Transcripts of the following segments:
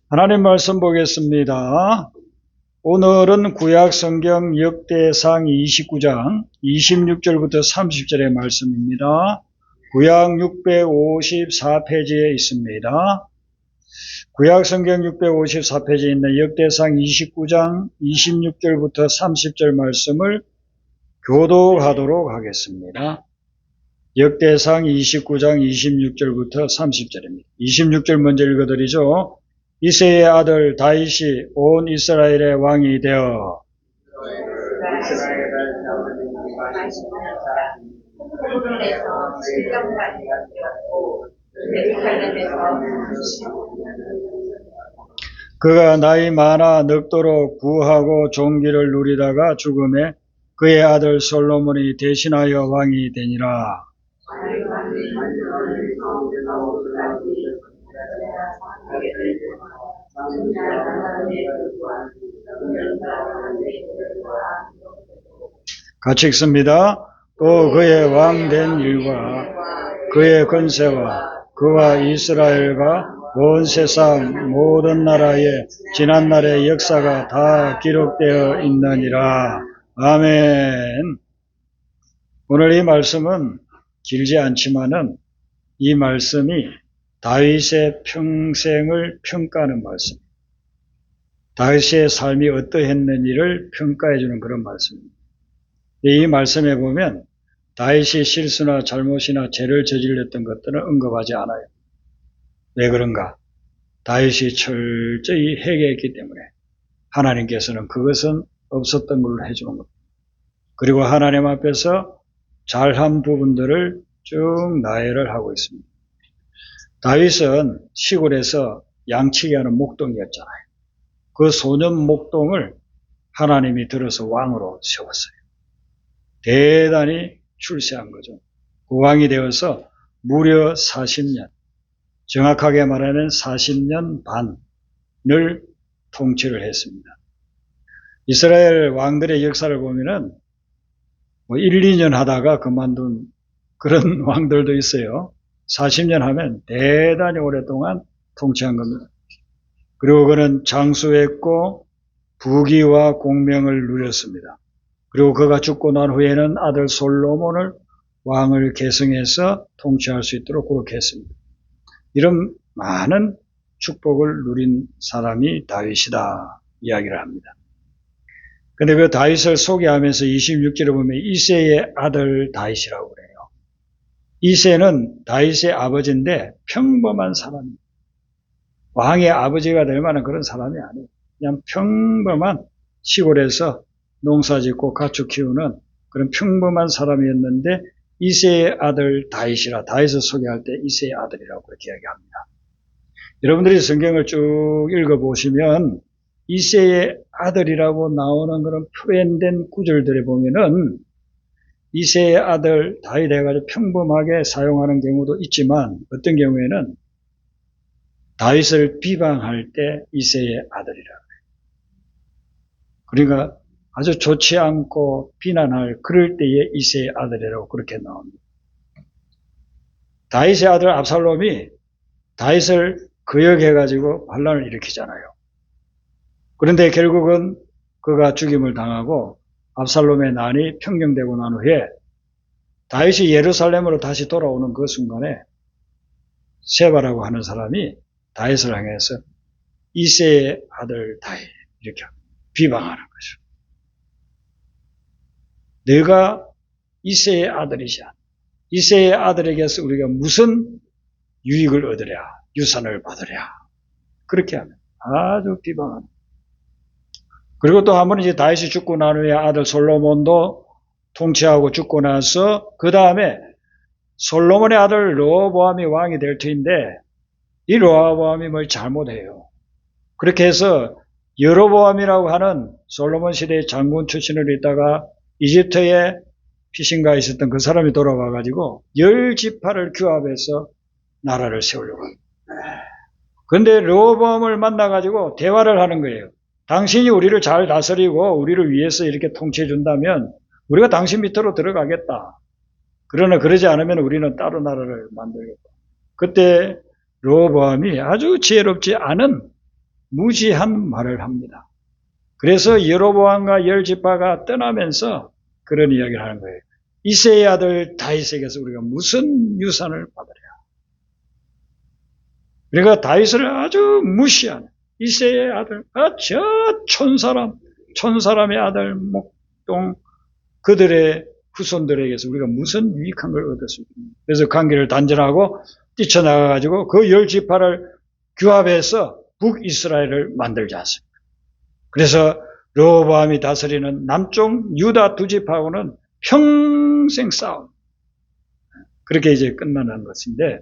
하나님 말씀 보겠습니다. 오늘은 구약성경 역대상 29장 26절부터 30절의 말씀입니다. 구약 654페이지에 있습니다. 구약성경 654페이지에 있는 역대상 29장 26절부터 30절 말씀을 교독하도록 하겠습니다. 역대상 29장 26절부터 30절입니다. 26절 먼저 읽어드리죠. 이새의 아들 다윗이 온 이스라엘의 왕이 되어 그가 나이 많아 늙도록 부하고 종기를 누리다가 죽음에 그의 아들 솔로몬이 대신하여 왕이 되니라. 같이 읽습니다. 또 그의 왕된 일과 그의 권세와 그와 이스라엘과 온 세상 모든 나라의 지난날의 역사가 다 기록되어 있느니라. 아멘. 오늘 이 말씀은 길지 않지만은 이 말씀이 다윗의 평생을 평가하는 말씀. 다윗의 삶이 어떠했는지를 평가해주는 그런 말씀입니다. 이 말씀에 보면 다윗이 실수나 잘못이나 죄를 저질렀던 것들은 언급하지 않아요. 왜 그런가? 다윗이 철저히 회개했기 때문에 하나님께서는 그것은 없었던 걸로 해주는 겁니다. 그리고 하나님 앞에서 잘한 부분들을 쭉 나열을 하고 있습니다. 다윗은 시골에서 양치기 하는 목동이었잖아요. 그 소년 목동을 하나님이 들어서 왕으로 세웠어요. 대단히 출세한 거죠. 그 왕이 되어서 무려 40년, 정확하게 말하면 40년 반을 통치를 했습니다. 이스라엘 왕들의 역사를 보면은 1, 2년 하다가 그만둔 그런 왕들도 있어요. 40년 하면 대단히 오랫동안 통치한 겁니다. 그리고 그는 장수했고 부귀와 공명을 누렸습니다. 그리고 그가 죽고 난 후에는 아들 솔로몬을 왕을 계승해서 통치할 수 있도록 그렇게 했습니다. 이런 많은 축복을 누린 사람이 다윗이다 이야기를 합니다. 근데 그 다윗을 소개하면서 26절에 보면 이새의 아들 다윗이라고 그래요. 이새는 다윗의 아버지인데 평범한 사람입니다. 왕의 아버지가 될 만한 그런 사람이 아니에요. 그냥 평범한 시골에서 농사짓고 가축 키우는 그런 평범한 사람이었는데 이새의 아들 다윗이라 다윗을 소개할 때 이새의 아들이라고 그렇게 이야기합니다. 여러분들이 성경을 쭉 읽어보시면 이새의 아들이라고 나오는 그런 표현된 구절들에 보면은 이새의 아들 다윗 해가지고 평범하게 사용하는 경우도 있지만 어떤 경우에는 다윗을 비방할 때 이새의 아들이라 그래요. 그러니까 아주 좋지 않고 비난할 그럴 때의 이새의 아들이라고 그렇게 나옵니다. 다윗의 아들 압살롬이 다윗을 거역해가지고 반란을 일으키잖아요. 그런데 결국은 그가 죽임을 당하고 압살롬의 난이 평정되고 난 후에 다윗이 예루살렘으로 다시 돌아오는 그 순간에 세바라고 하는 사람이 다윗을 향해서 이새의 아들 다윗 이렇게 비방하는 거죠. 내가 이새의 아들이자 이새의 아들에게서 우리가 무슨 유익을 얻으랴 유산을 받으랴 그렇게 하면 아주 비방하는. 그리고 또 한 번 이제 다윗이 죽고 난 후에 아들 솔로몬도 통치하고 죽고 나서 그 다음에 솔로몬의 아들 르호보암이 왕이 될 터인데 이 르호보암이 뭘 잘못해요. 그렇게 해서 여로보암이라고 하는 솔로몬 시대의 장군 출신으로 있다가 이집트에 피신가에 있었던 그 사람이 돌아와가지고 10지파를 규합해서 나라를 세우려고 합니다. 그런데 르호보암을 만나가지고 대화를 하는 거예요. 당신이 우리를 잘 다스리고 우리를 위해서 이렇게 통치해 준다면 우리가 당신 밑으로 들어가겠다. 그러나 그러지 않으면 우리는 따로 나라를 만들겠다. 그때 르호보암이 아주 지혜롭지 않은 무지한 말을 합니다. 그래서 여로보암과 열 지파가 떠나면서 그런 이야기를 하는 거예요. 이새의 아들 다윗에게서 우리가 무슨 유산을 받으랴. 그러니까 다윗을 아주 무시하는 이새의 아들, 저 촌사람의 아들 목동 그들의 후손들에게서 우리가 무슨 유익한 걸 얻을 수 있습니까? 그래서 관계를 단절하고 뛰쳐나가가지고 그 열 지파를 규합해서 북이스라엘을 만들지 않습니까? 그래서 르호보암이 다스리는 남쪽 유다 두 지파하고는 평생 싸움. 그렇게 이제 끝나는 것인데,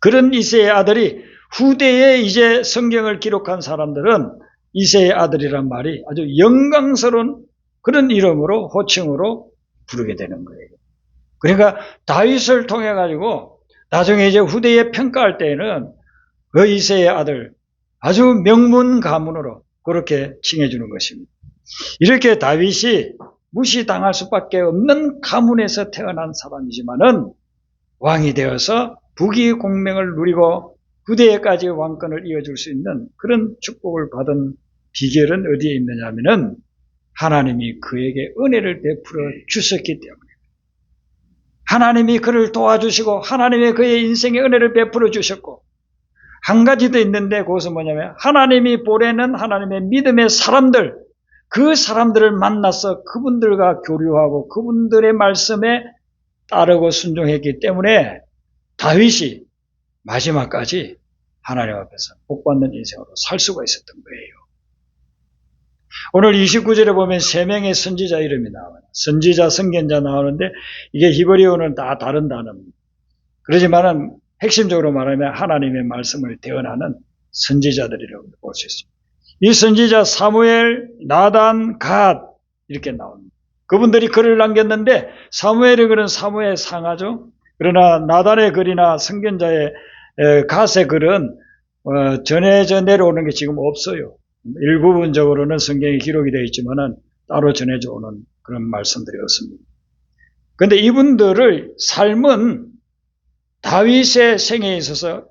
그런 이새의 아들이 후대에 이제 성경을 기록한 사람들은 이새의 아들이란 말이 아주 영광스러운 그런 이름으로, 호칭으로 부르게 되는 거예요. 그러니까 다윗을 통해 가지고 나중에 이제 후대에 평가할 때에는 그 이새의 아들 아주 명문 가문으로 그렇게 칭해주는 것입니다. 이렇게 다윗이 무시당할 수밖에 없는 가문에서 태어난 사람이지만은 왕이 되어서 부귀 공명을 누리고 후대에까지 왕권을 이어줄 수 있는 그런 축복을 받은 비결은 어디에 있느냐 하면은 하나님이 그에게 은혜를 베풀어 주셨기 때문에, 하나님이 그를 도와주시고 하나님이 그의 인생에 은혜를 베풀어 주셨고, 한 가지 더 있는데 그것은 뭐냐면 하나님이 보내는 하나님의 믿음의 사람들, 그 사람들을 만나서 그분들과 교류하고 그분들의 말씀에 따르고 순종했기 때문에 다윗이 마지막까지 하나님 앞에서 복받는 인생으로 살 수가 있었던 거예요. 오늘 29절에 보면 3명의 선지자 이름이 나와요. 선지자, 선견자 나오는데 이게 히브리어는 다 다른 단어입니다. 그렇지만은 핵심적으로 말하면 하나님의 말씀을 대언하는 선지자들이라고 볼 수 있습니다. 이 선지자 사무엘, 나단, 갓 이렇게 나옵니다. 그분들이 글을 남겼는데 사무엘의 글은 사무엘 상하죠. 그러나 나단의 글이나 선견자의 갓의 글은 전해져 내려오는 게 지금 없어요. 일부분적으로는 성경에 기록이 되어 있지만은 따로 전해져 오는 그런 말씀들이 없습니다. 그런데 이분들의 삶은 다윗의 생애에 있어서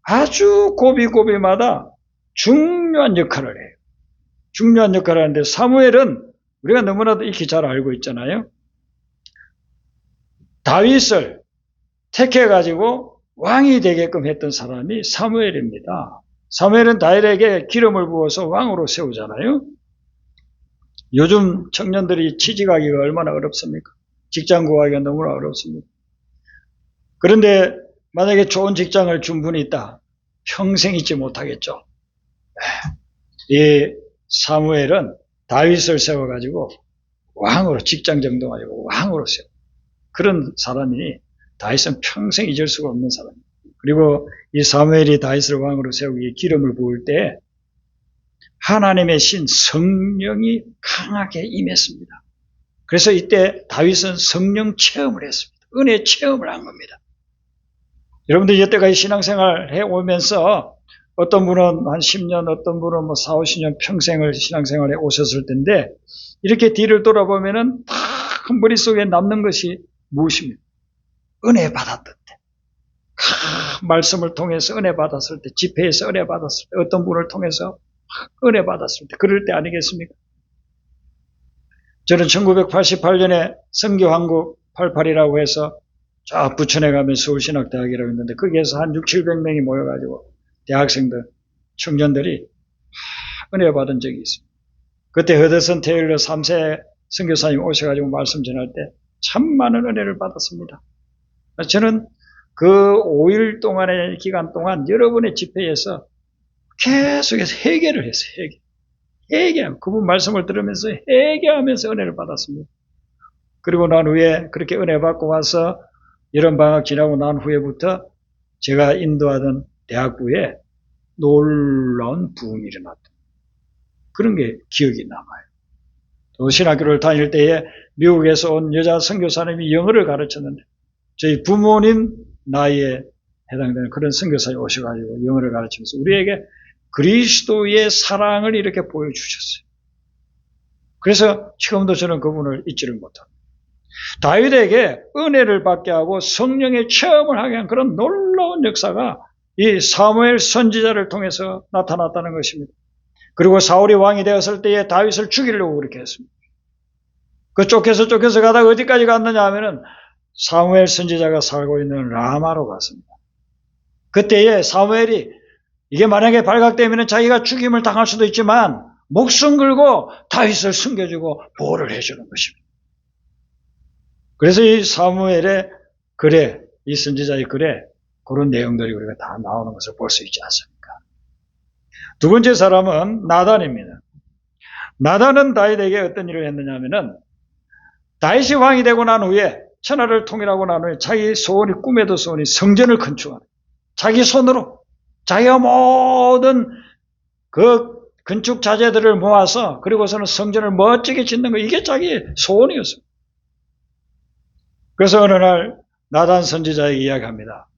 아주 고비고비마다 중요한 역할을 해요. 중요한 역할을 하는데 사무엘은 우리가 너무나도 익히 잘 알고 있잖아요. 다윗을 택해가지고 왕이 되게끔 했던 사람이 사무엘입니다. 사무엘은 다윗에게 기름을 부어서 왕으로 세우잖아요. 요즘 청년들이 취직하기가 얼마나 어렵습니까? 직장 구하기가 너무나 어렵습니다. 그런데 만약에 좋은 직장을 준 분이 있다. 평생 잊지 못하겠죠. 이 사무엘은 다윗을 세워가지고 왕으로, 직장 정도 가지고 왕으로 세워. 그런 사람이 다윗은 평생 잊을 수가 없는 사람입니다. 그리고 이 사무엘이 다윗을 왕으로 세우기 기름을 부을 때 하나님의 신 성령이 강하게 임했습니다. 그래서 이때 다윗은 성령 체험을 했습니다. 은혜 체험을 한 겁니다. 여러분들 여태까지 신앙생활 해오면서 어떤 분은 한 10년, 어떤 분은 뭐 4, 50년 평생을 신앙생활에 오셨을 텐데 이렇게 뒤를 돌아보면은 다 머릿속에 남는 것이 무엇입니까? 은혜 받았던 때. 말씀을 통해서 은혜 받았을 때, 집회에서 은혜 받았을 때, 어떤 분을 통해서 은혜 받았을 때, 그럴 때 아니겠습니까? 저는 1988년에 선교한국 88이라고 해서 저 부천에 가면 서울신학대학이라고 있는데 거기에서 한 600~700명이 모여가지고 대학생들, 청년들이 은혜 받은 적이 있습니다. 그때 허드슨 테일러 3세 선교사님 오셔가지고 말씀 전할 때 참 많은 은혜를 받았습니다. 저는 그 5일 동안의 기간 동안 여러분의 집회에서 계속해서 회개를 했어요. 회개하면서 그분 말씀을 들으면서 회개하면서 은혜를 받았습니다. 그리고 난 후에 그렇게 은혜 받고 와서 여름 방학 지나고 난 후에부터 제가 인도하던 대학부에 놀라운 부흥이 일어났다. 그런 게 기억이 남아요. 또 신학교를 다닐 때에 미국에서 온 여자 선교사님이 영어를 가르쳤는데 저희 부모님 나이에 해당되는 그런 선교사님이 오셔가지고 영어를 가르치면서 우리에게 그리스도의 사랑을 이렇게 보여주셨어요. 그래서 지금도 저는 그분을 잊지를 못합니다. 다윗에게 은혜를 받게 하고 성령의 체험을 하게 한 그런 놀라운 역사가 이 사무엘 선지자를 통해서 나타났다는 것입니다. 그리고 사울이 왕이 되었을 때에 다윗을 죽이려고 그렇게 했습니다. 그 쫓겨서 가다가 어디까지 갔느냐 하면은 사무엘 선지자가 살고 있는 라마로 갔습니다. 그때에 사무엘이 이게 만약에 발각되면 자기가 죽임을 당할 수도 있지만 목숨 걸고 다윗을 숨겨주고 보호를 해주는 것입니다. 그래서 이 사무엘의 글에, 이 선지자의 글에 그런 내용들이 우리가 다 나오는 것을 볼 수 있지 않습니까? 두 번째 사람은 나단입니다. 나단은 다윗에게 어떤 일을 했느냐 하면은 다윗이 왕이 되고 난 후에 천하를 통일하고 난 후에 자기 소원이, 꿈에도 소원이 성전을 건축하는, 자기 손으로 자기가 모든 그 건축 자재들을 모아서 그리고서는 성전을 멋지게 짓는 거, 이게 자기 소원이었어요. 그래서 어느 날 나단 선지자에게 이야기합니다.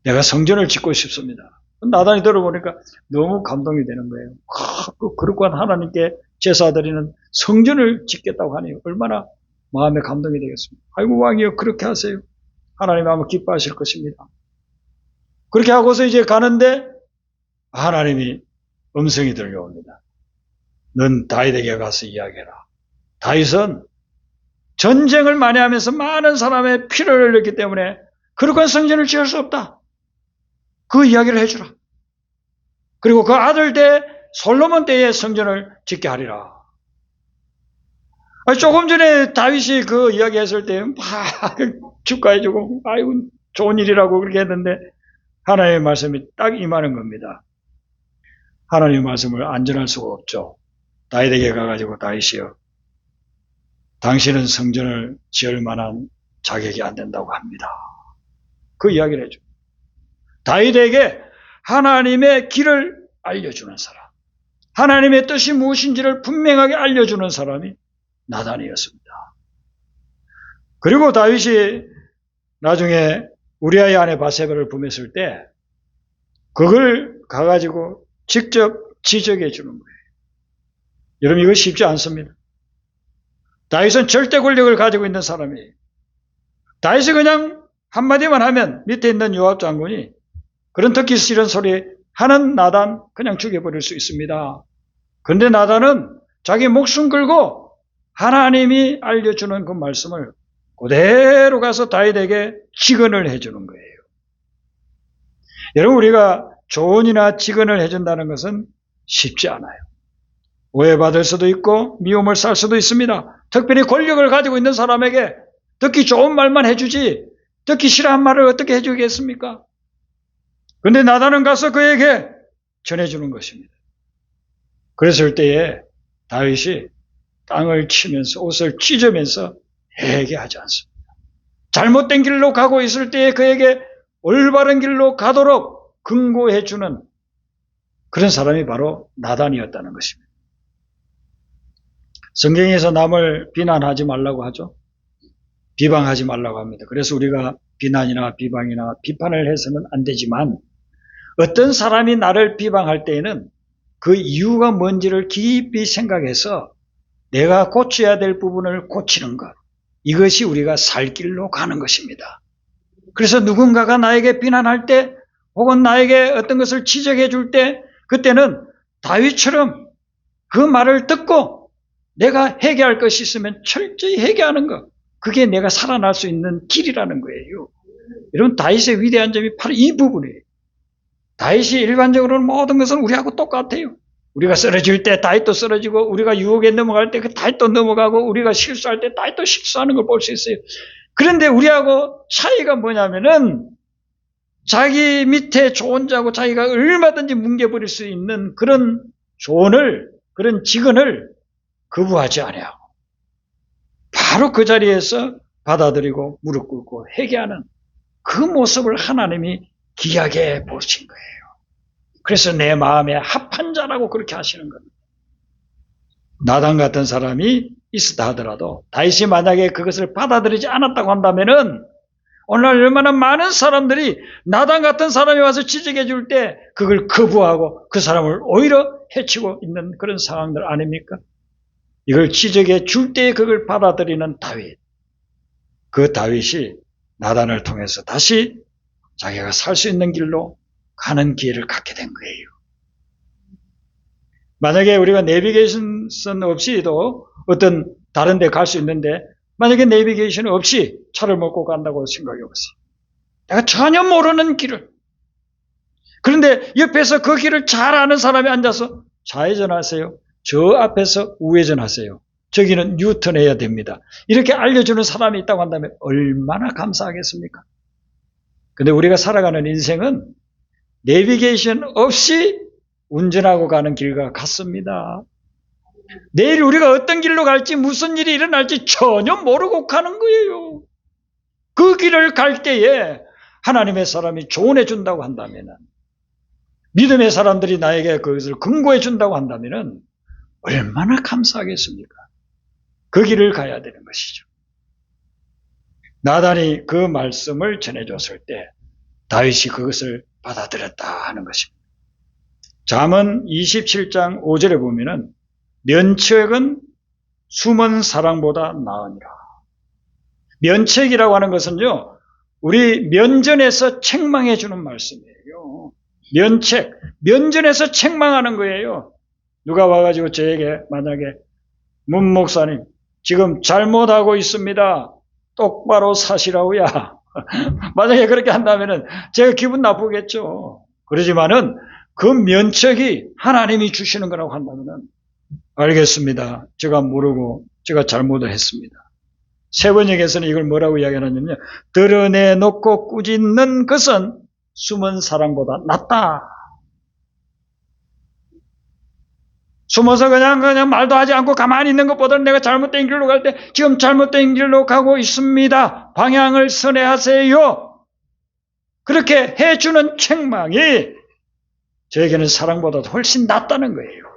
내가 성전을 짓고 싶습니다. 나단이 들어보니까 너무 감동이 되는 거예요. 그렇고 하나님께 제사드리는 성전을 짓겠다고 하니 얼마나 마음에 감동이 되겠습니까? 아이고 왕이여, 그렇게 하세요. 하나님이 아마 기뻐하실 것입니다. 그렇게 하고서 이제 가는데 하나님이 음성이 들려옵니다. 넌 다윗에게 가서 이야기해라. 다윗은 전쟁을 많이 하면서 많은 사람의 피를 흘렸기 때문에 그렇게 성전을 지을 수 없다. 그 이야기를 해주라. 그리고 그 아들 때 솔로몬 때에 성전을 짓게 하리라. 조금 전에 다윗이 그 이야기 했을 때 막 축하해주고 아이고 좋은 일이라고 그렇게 했는데 하나님의 말씀이 딱 임하는 겁니다. 하나님의 말씀을 안전할 수가 없죠. 다윗에게 가가지고 다윗이여, 당신은 성전을 지을 만한 자격이 안 된다고 합니다. 그 이야기를 해줘. 다윗에게 하나님의 길을 알려주는 사람, 하나님의 뜻이 무엇인지를 분명하게 알려주는 사람이 나단이었습니다. 그리고 다윗이 나중에 우리아의 아내 바세바를 범했을 때 그걸 가가지고 직접 지적해 주는 거예요. 여러분, 이거 쉽지 않습니다. 다윗은 절대 권력을 가지고 있는 사람이에요. 다윗이 그냥 한마디만 하면 밑에 있는 요압 장군이 그런 듣기 싫은 소리 하는 나단 그냥 죽여버릴 수 있습니다. 그런데 나단은 자기 목숨 걸고 하나님이 알려주는 그 말씀을 그대로 가서 다윗에게 직언을 해주는 거예요. 여러분, 우리가 조언이나 직언을 해준다는 것은 쉽지 않아요. 오해받을 수도 있고 미움을 살 수도 있습니다. 특별히 권력을 가지고 있는 사람에게 듣기 좋은 말만 해주지 듣기 싫어한 말을 어떻게 해주겠습니까? 그런데 나단은 가서 그에게 전해주는 것입니다. 그랬을 때에 다윗이 땅을 치면서 옷을 찢으면서 회개하지 않습니다. 잘못된 길로 가고 있을 때에 그에게 올바른 길로 가도록 긍고해주는 그런 사람이 바로 나단이었다는 것입니다. 성경에서 남을 비난하지 말라고 하죠. 비방하지 말라고 합니다. 그래서 우리가 비난이나 비방이나 비판을 해서는 안 되지만 어떤 사람이 나를 비방할 때에는 그 이유가 뭔지를 깊이 생각해서 내가 고쳐야 될 부분을 고치는 것, 이것이 우리가 살 길로 가는 것입니다. 그래서 누군가가 나에게 비난할 때 혹은 나에게 어떤 것을 지적해 줄 때 그때는 다윗처럼 그 말을 듣고 내가 회개할 것이 있으면 철저히 회개하는 것, 그게 내가 살아날 수 있는 길이라는 거예요. 여러분, 다윗의 위대한 점이 바로 이 부분이에요. 다윗이 일반적으로는 모든 것은 우리하고 똑같아요. 우리가 쓰러질 때 다윗도 쓰러지고 우리가 유혹에 넘어갈 때 그 다윗도 넘어가고 우리가 실수할 때 다윗도 실수하는 걸 볼 수 있어요. 그런데 우리하고 차이가 뭐냐면은 자기 밑에 조언자고 자기가 얼마든지 뭉개버릴 수 있는 그런 조언을, 그런 직언을 거부하지 않아요. 바로 그 자리에서 받아들이고 무릎 꿇고 회개하는 그 모습을 하나님이 귀하게 보신 거예요. 그래서 내 마음에 합한 자라고 그렇게 하시는 겁니다. 나단 같은 사람이 있었다 하더라도 다윗이 만약에 그것을 받아들이지 않았다고 한다면은 오늘 얼마나 많은 사람들이 나단 같은 사람이 와서 지적해 줄 때 그걸 거부하고 그 사람을 오히려 해치고 있는 그런 상황들 아닙니까? 이걸 지적해 줄 때 그걸 받아들이는 다윗. 그 다윗이 나단을 통해서 다시 자기가 살 수 있는 길로 가는 기회를 갖게 된 거예요. 만약에 우리가 내비게이션 없이도 어떤 다른 데 갈 수 있는데 만약에 내비게이션 없이 차를 몰고 간다고 생각해 보세요. 내가 전혀 모르는 길을. 그런데 옆에서 그 길을 잘 아는 사람이 앉아서 좌회전하세요. 저 앞에서 우회전하세요. 저기는 뉴턴해야 됩니다. 이렇게 알려주는 사람이 있다고 한다면 얼마나 감사하겠습니까? 근데 우리가 살아가는 인생은 내비게이션 없이 운전하고 가는 길과 같습니다. 내일 우리가 어떤 길로 갈지 무슨 일이 일어날지 전혀 모르고 가는 거예요. 그 길을 갈 때에 하나님의 사람이 조언해 준다고 한다면, 믿음의 사람들이 나에게 그것을 근거해 준다고 한다면 얼마나 감사하겠습니까? 그 길을 가야 되는 것이죠. 나단이 그 말씀을 전해줬을 때 다윗이 그것을 받아들였다 하는 것입니다. 잠언 27장 5절에 보면은 면책은 숨은 사랑보다 나으니라. 면책이라고 하는 것은요, 우리 면전에서 책망해 주는 말씀이에요. 면책, 면전에서 책망하는 거예요. 누가 와가지고 저에게 만약에 문 목사님 지금 잘못하고 있습니다. 똑바로 사시라고야. 만약에 그렇게 한다면은 제가 기분 나쁘겠죠. 그러지만은 그 면책이 하나님이 주시는 거라고 한다면은 알겠습니다. 제가 모르고 제가 잘못을 했습니다. 세 번역에서는 이걸 뭐라고 이야기하냐면요. 드러내놓고 꾸짖는 것은 숨은 사랑보다 낫다. 숨어서 그냥 말도 하지 않고 가만히 있는 것보다는 내가 잘못된 길로 갈 때 지금 잘못된 길로 가고 있습니다. 방향을 선회하세요. 그렇게 해주는 책망이 저에게는 사랑보다 훨씬 낫다는 거예요.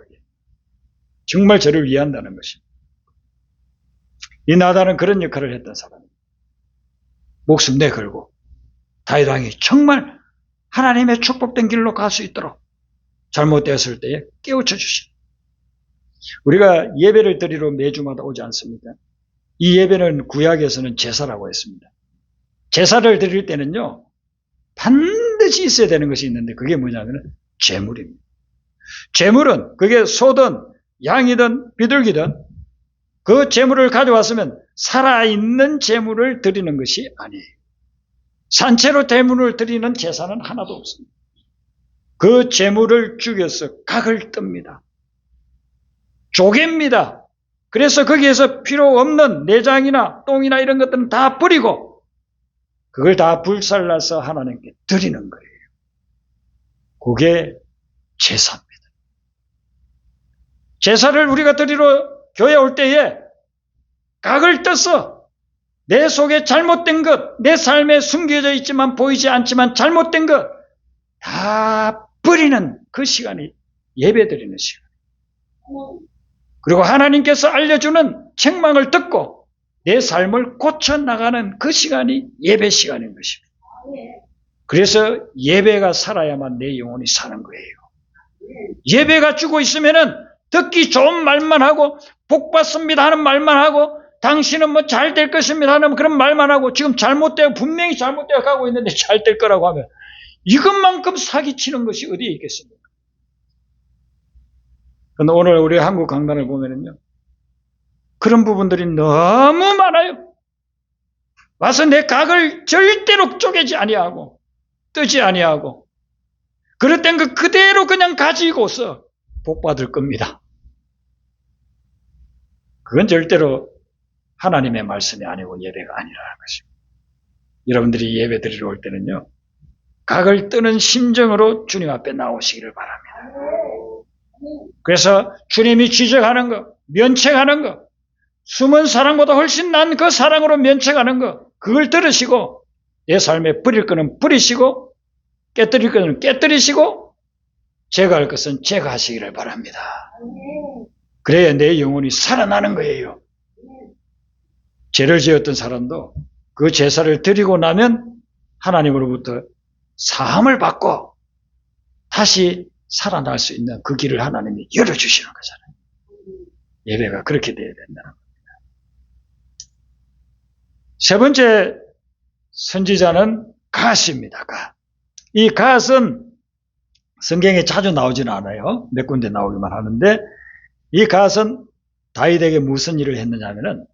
정말 저를 위한다는 것입니다. 이 나단은 그런 역할을 했던 사람입니다. 목숨 내걸고 다윗 왕이 정말 하나님의 축복된 길로 갈 수 있도록 잘못되었을 때에 깨우쳐 주십니다. 우리가 예배를 드리러 매주마다 오지 않습니까? 이 예배는 구약에서는 제사라고 했습니다. 제사를 드릴 때는요, 반드시 있어야 되는 것이 있는데 그게 뭐냐면 제물입니다. 제물은 그게 소든 양이든 비둘기든 그 제물을 가져왔으면 살아있는 제물을 드리는 것이 아니에요. 산채로 제물을 드리는 제사는 하나도 없습니다. 그 제물을 죽여서 각을 뜹니다. 쪼갭니다. 그래서 거기에서 필요 없는 내장이나 똥이나 이런 것들은 다 버리고 그걸 다 불살라서 하나님께 드리는 거예요. 그게 제사입니다. 제사를 우리가 드리러 교회 올 때에 각을 떠서 내 속에 잘못된 것, 내 삶에 숨겨져 있지만 보이지 않지만 잘못된 것 다 버리는 그 시간이 예배 드리는 시간. 그리고 하나님께서 알려주는 책망을 듣고 내 삶을 고쳐나가는 그 시간이 예배 시간인 것입니다. 그래서 예배가 살아야만 내 영혼이 사는 거예요. 예배가 죽어 있으면은 듣기 좋은 말만 하고 복 받습니다 하는 말만 하고 당신은 뭐 잘 될 것입니다 하는 그런 말만 하고 지금 잘못되어 분명히 잘못되어 가고 있는데 잘 될 거라고 하면 이것만큼 사기치는 것이 어디에 있겠습니까? 그런데 오늘 우리 한국 강단을 보면은요, 그런 부분들이 너무 많아요. 와서 내 각을 절대로 쪼개지 아니하고 뜨지 아니하고 그럴 땐 그 그대로 그냥 가지고서 복 받을 겁니다. 그건 절대로 하나님의 말씀이 아니고 예배가 아니라는 것입니다. 여러분들이 예배 드리러 올 때는요, 각을 뜨는 심정으로 주님 앞에 나오시기를 바랍니다. 그래서 주님이 지적하는 것, 면책하는 것, 숨은 사랑보다 훨씬 난 그 사랑으로 면책하는 것, 그걸 들으시고 내 삶에 버릴 것은 버리시고 깨뜨릴 것은 깨뜨리시고 제거할 것은 제거하시기를 바랍니다. 그래야 내 영혼이 살아나는 거예요. 죄를 지었던 사람도 그 제사를 드리고 나면 하나님으로부터 사함을 받고 다시 살아날 수 있는 그 길을 하나님이 열어주시는 거잖아요. 예배가 그렇게 되어야 된다는 겁니다. 세 번째 선지자는 가시입니다. 가. 이 갓은 성경에 자주 나오지는 않아요. 몇 군데 나오기만 하는데 이 갓은 다윗에게 무슨 일을 했느냐 하면은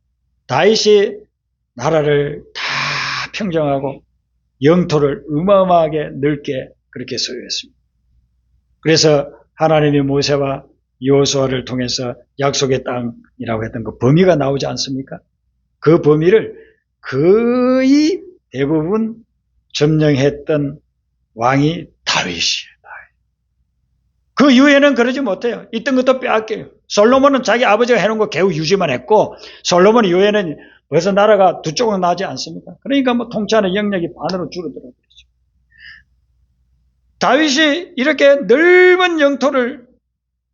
다윗이 나라를 다 평정하고 영토를 어마어마하게 넓게 그렇게 소유했습니다. 그래서 하나님이 모세와 여호수아를 통해서 약속의 땅이라고 했던 그 범위가 나오지 않습니까? 그 범위를 거의 대부분 점령했던 왕이 다윗이에요. 그 이후에는 그러지 못해요. 있던 것도 빼앗겨요. 솔로몬은 자기 아버지가 해놓은 거 겨우 유지만 했고 솔로몬 이후에는 벌써 나라가 두 쪽은 나지 않습니까? 그러니까 뭐 통치하는 영역이 반으로 줄어들어버리죠. 다윗이 이렇게 넓은 영토를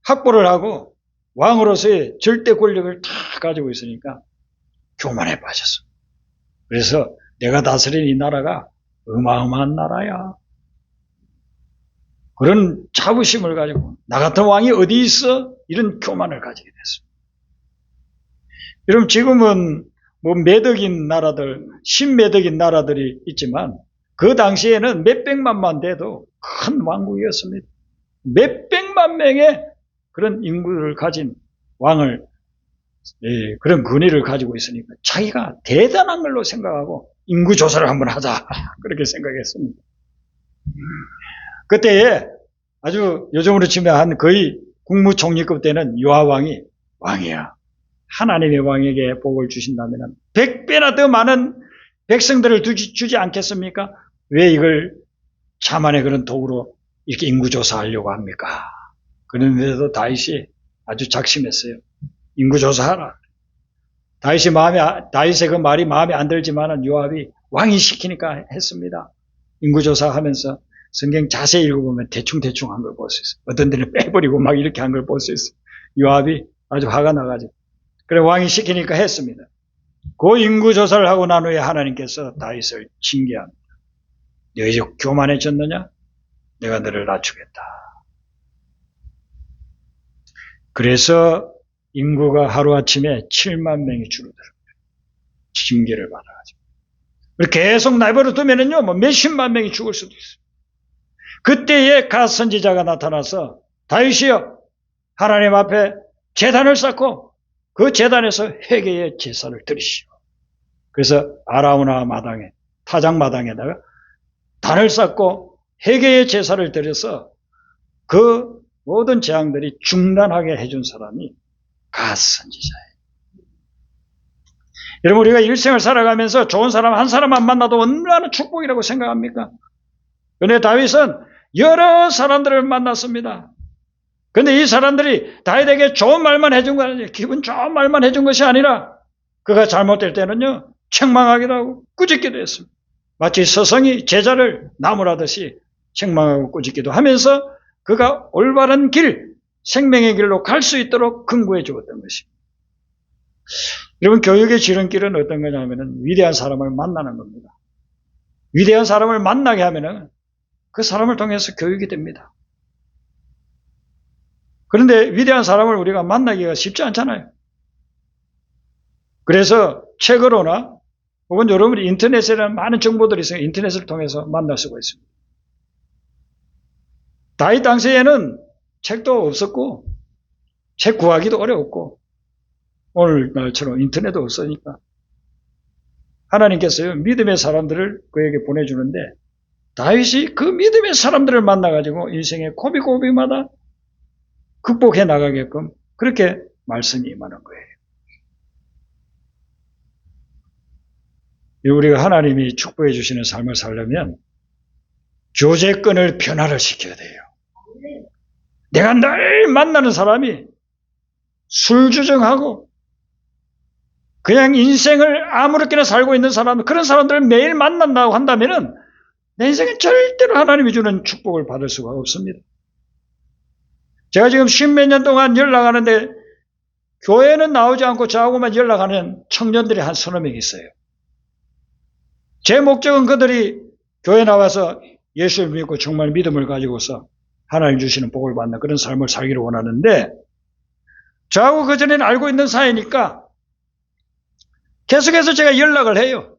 확보를 하고 왕으로서의 절대 권력을 다 가지고 있으니까 교만에 빠졌어. 그래서 내가 다스린 이 나라가 어마어마한 나라야. 그런 자부심을 가지고 나 같은 왕이 어디 있어? 이런 교만을 가지게 됐습니다. 여러분 지금은 뭐 매덕인 나라들, 신매덕인 나라들이 있지만 그 당시에는 몇백만만 돼도 큰 왕국이었습니다. 몇백만 명의 그런 인구를 가진 왕을 그런 권위를 가지고 있으니까 자기가 대단한 걸로 생각하고 인구조사를 한번 하자 그렇게 생각했습니다. 그때에 아주 요즘으로 치면 한 거의 국무총리급 되는 요압 왕이 왕이야. 하나님의 왕에게 복을 주신다면 100배나 더 많은 백성들을 주지 않겠습니까? 왜 이걸 자만의 그런 도구로 이렇게 인구조사하려고 합니까? 그런데도 다윗이 아주 작심했어요. 인구조사하라. 다윗의 그 말이 마음에 안 들지만 요압이 왕이 시키니까 했습니다. 인구조사하면서 성경 자세히 읽어보면 대충대충 한 걸 볼 수 있어요. 어떤 데는 빼버리고 막 이렇게 한 걸 볼 수 있어요. 요압이 아주 화가 나가지고. 그래 왕이 시키니까 했습니다. 그 인구조사를 하고 난 후에 하나님께서 다윗을 징계합니다. 너희 이제 교만해졌느냐? 내가 너를 낮추겠다. 그래서 인구가 하루아침에 7만 명이 줄어들어요. 징계를 받아가지고. 계속 내버려 두면은요, 뭐 몇십만 명이 죽을 수도 있어요. 그때에 갓 선지자가 나타나서 다윗이여 하나님 앞에 제단을 쌓고 그 제단에서 회개의 제사를 드리시오. 그래서 아라우나 마당에 타작 마당에다가 단을 쌓고 회개의 제사를 드려서 그 모든 재앙들이 중단하게 해준 사람이 갓 선지자예요. 여러분 우리가 일생을 살아가면서 좋은 사람 한 사람만 만나도 얼마나 축복이라고 생각합니까? 그런데 다윗은 여러 사람들을 만났습니다. 그런데 이 사람들이 다윗에게 좋은 말만 해준 거 아니에요. 기분 좋은 말만 해준 것이 아니라 그가 잘못될 때는요. 책망하기도 하고 꾸짖기도 했습니다. 마치 스승이 제자를 나무라듯이 책망하고 꾸짖기도 하면서 그가 올바른 길, 생명의 길로 갈 수 있도록 근구해 주었던 것입니다. 여러분 교육의 지름길은 어떤 거냐면 위대한 사람을 만나는 겁니다. 위대한 사람을 만나게 하면 그 사람을 통해서 교육이 됩니다. 그런데 위대한 사람을 우리가 만나기가 쉽지 않잖아요. 그래서 책으로나 혹은 여러분이 인터넷에는 많은 정보들이 있어요. 인터넷을 통해서 만날 수가 있습니다. 다윗 당시에는 책도 없었고 책 구하기도 어려웠고 오늘날처럼 인터넷도 없으니까 하나님께서요 믿음의 사람들을 그에게 보내주는데 다윗이 그 믿음의 사람들을 만나가지고 인생의 고비고비마다 극복해 나가게끔 그렇게 말씀이 임하는 거예요. 우리가 하나님이 축복해 주시는 삶을 살려면 교제권을 변화를 시켜야 돼요. 내가 늘 만나는 사람이 술주정하고 그냥 인생을 아무렇게나 살고 있는 사람, 그런 사람들을 매일 만난다고 한다면은 내 인생은 절대로 하나님이 주는 축복을 받을 수가 없습니다. 제가 지금 10몇 년 동안 연락하는데 교회는 나오지 않고 저하고만 연락하는 청년들이 한 서너 명 있어요. 제 목적은 그들이 교회 나와서 예수를 믿고 정말 믿음을 가지고서 하나님 주시는 복을 받는 그런 삶을 살기를 원하는데 저하고 그전에는 알고 있는 사이니까 계속해서 제가 연락을 해요.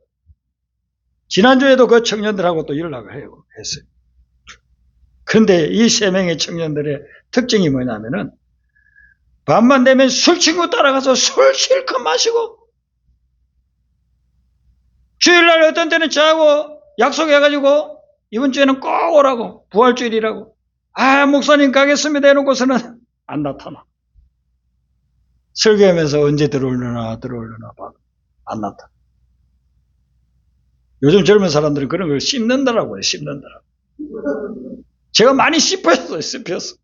지난주에도 그 청년들하고 또 연락을 했어요. 그런데 이 세 명의 청년들의 특징이 뭐냐면은 밤만 되면 술 친구 따라가서 술 실컷 마시고 주일날 어떤 때는 저하고 약속해가지고 이번 주에는 꼭 오라고, 부활주일이라고. 목사님 가겠습니다 해놓고서는 안 나타나. 설교하면서 언제 들어오려나 봐. 안 나타나. 요즘 젊은 사람들은 그런 걸 씹는다라고 해요. 씹는다라고. 제가 많이 씹혔어요. 씹혔어.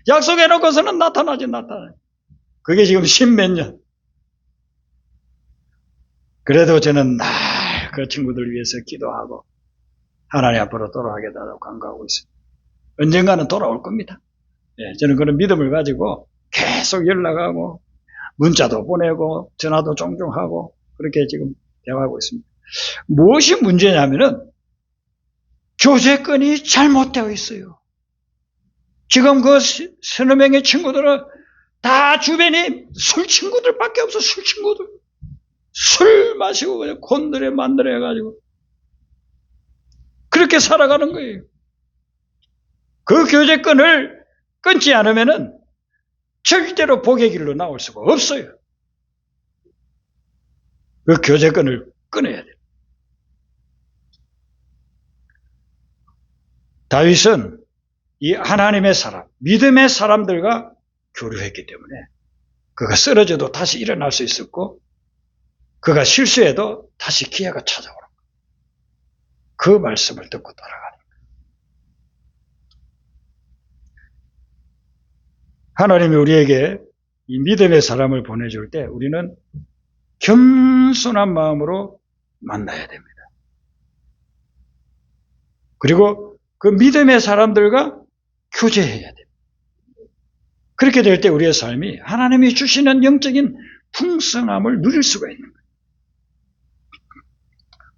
약속해놓고서는 나타나지. 그게 지금 10몇 년. 그래도 저는 날 그 친구들 위해서 기도하고 하나님 앞으로 돌아가겠다고 간구하고 있습니다. 언젠가는 돌아올 겁니다. 저는 그런 믿음을 가지고 계속 연락하고 문자도 보내고 전화도 종종 하고 그렇게 지금 대화하고 있습니다. 무엇이 문제냐면은 교제권이 잘못되어 있어요. 지금 그 서너 명의 친구들은 다 주변에 술 친구들밖에 없어. 술 친구들. 술 마시고 그냥 곤드레 만드레 해가지고 그렇게 살아가는 거예요. 그 교제권을 끊지 않으면은 절대로 복의 길로 나올 수가 없어요. 그 교제권을 끊어야 돼요. 다윗은 이 하나님의 사람, 믿음의 사람들과 교류했기 때문에 그가 쓰러져도 다시 일어날 수 있었고 그가 실수해도 다시 기회가 찾아오는 거예요. 그 말씀을 듣고 따라가는 거예요. 하나님이 우리에게 이 믿음의 사람을 보내줄 때 우리는 겸손한 마음으로 만나야 됩니다. 그리고 그 믿음의 사람들과 교제해야 됩니다. 그렇게 될 때 우리의 삶이 하나님이 주시는 영적인 풍성함을 누릴 수가 있는 거예요.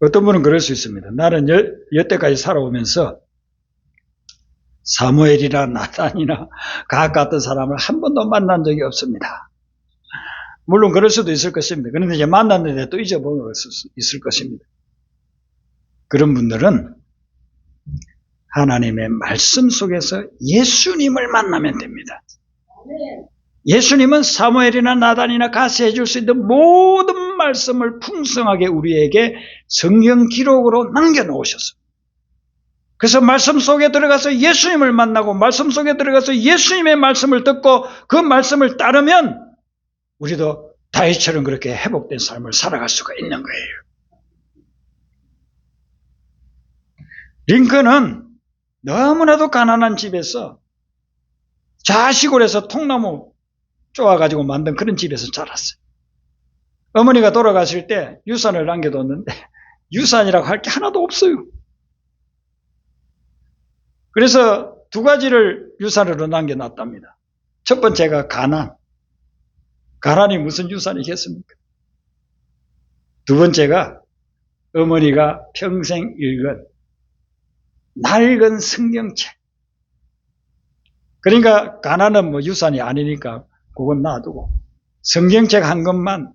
어떤 분은 그럴 수 있습니다. 나는 여태까지 살아오면서 사무엘이나 나단이나 각 같은 사람을 한 번도 만난 적이 없습니다. 물론 그럴 수도 있을 것입니다. 그런데 이제 만났는데 또 잊어버릴 수 있을 것입니다. 그런 분들은 하나님의 말씀 속에서 예수님을 만나면 됩니다. 예수님은 사무엘이나 나단이나 가세해 줄 수 있는 모든 말씀을 풍성하게 우리에게 성경 기록으로 남겨놓으셨습니다. 그래서 말씀 속에 들어가서 예수님을 만나고 말씀 속에 들어가서 예수님의 말씀을 듣고 그 말씀을 따르면 우리도 다윗처럼 그렇게 회복된 삶을 살아갈 수가 있는 거예요. 링컨은 너무나도 가난한 집에서 좌시골에서 통나무 쪼아가지고 만든 그런 집에서 자랐어요. 어머니가 돌아가실 때 유산을 남겨뒀는데 유산이라고 할 게 하나도 없어요. 그래서 두 가지를 유산으로 남겨놨답니다. 첫 번째가 가난. 가난이 무슨 유산이겠습니까? 두 번째가 어머니가 평생 읽은 낡은 성경책. 그러니까 가난은 뭐 유산이 아니니까 그건 놔두고 성경책 한 권만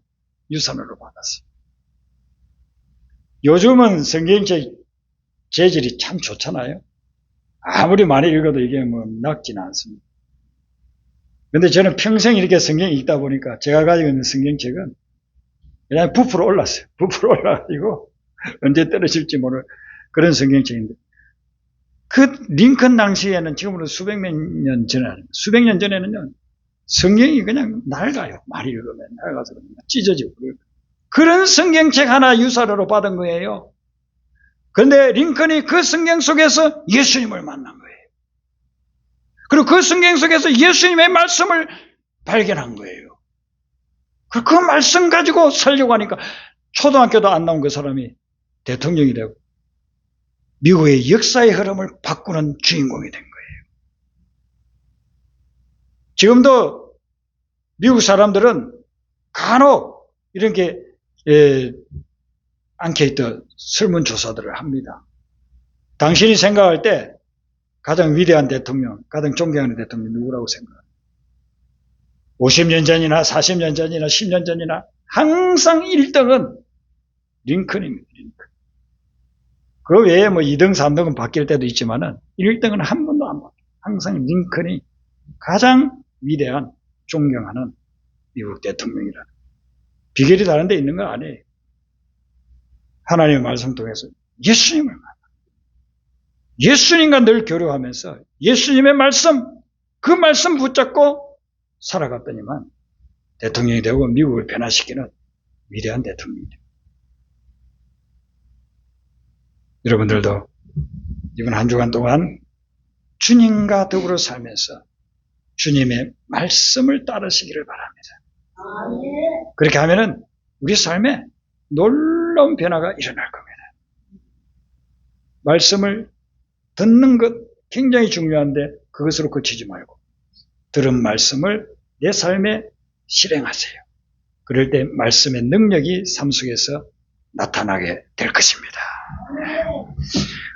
유산으로 받았어요. 요즘은 성경책 재질이 참 좋잖아요. 아무리 많이 읽어도 이게 뭐 낡지는 않습니다. 그런데 저는 평생 이렇게 성경 읽다 보니까 제가 가지고 있는 성경책은 그냥 부풀어 올랐어요. 부풀어 올라가지고 언제 떨어질지 모를 그런 성경책인데 그 링컨 당시에는 지금으로 수백 년 전에는요 성경이 그냥 낡아요. 많이 읽으면 낡아서 찢어지고 그런 성경책 하나 유산으로 받은 거예요. 그런데 링컨이 그 성경 속에서 예수님을 만난 거예요. 그리고 그 성경 속에서 예수님의 말씀을 발견한 거예요. 그 말씀 가지고 살려고 하니까 초등학교도 안 나온 그 사람이 대통령이 되고 미국의 역사의 흐름을 바꾸는 주인공이 된 거예요. 지금도 미국 사람들은 간혹 이렇게 앙케이트 설문조사들을 합니다. 당신이 생각할 때 가장 위대한 대통령, 가장 존경하는 대통령이 누구라고 생각합니까? 50년 전이나 40년 전이나 10년 전이나 항상 1등은 링컨입니다. 링컨. 그 외에 뭐 2등, 3등은 바뀔 때도 있지만은 1등은 한 번도 안 바뀌어요. 항상 링컨이 가장 위대한 존경하는 미국 대통령이라는 비결이 다른 데 있는 거 아니에요. 하나님의 말씀 통해서 예수님을 만나. 예수님과 늘 교류하면서 예수님의 말씀, 그 말씀 붙잡고 살아갔더니만 대통령이 되고 미국을 변화시키는 위대한 대통령이 됩니다. 여러분들도 이번 한 주간 동안 주님과 더불어 살면서 주님의 말씀을 따르시기를 바랍니다. 그렇게 하면은 우리 삶에 놀라운 변화가 일어날 겁니다. 말씀을 듣는 것 굉장히 중요한데 그것으로 그치지 말고 들은 말씀을 내 삶에 실행하세요. 그럴 때 말씀의 능력이 삶 속에서 나타나게 될 것입니다.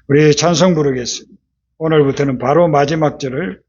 우리 찬송 부르겠습니다. 오늘부터는 바로 마지막 절을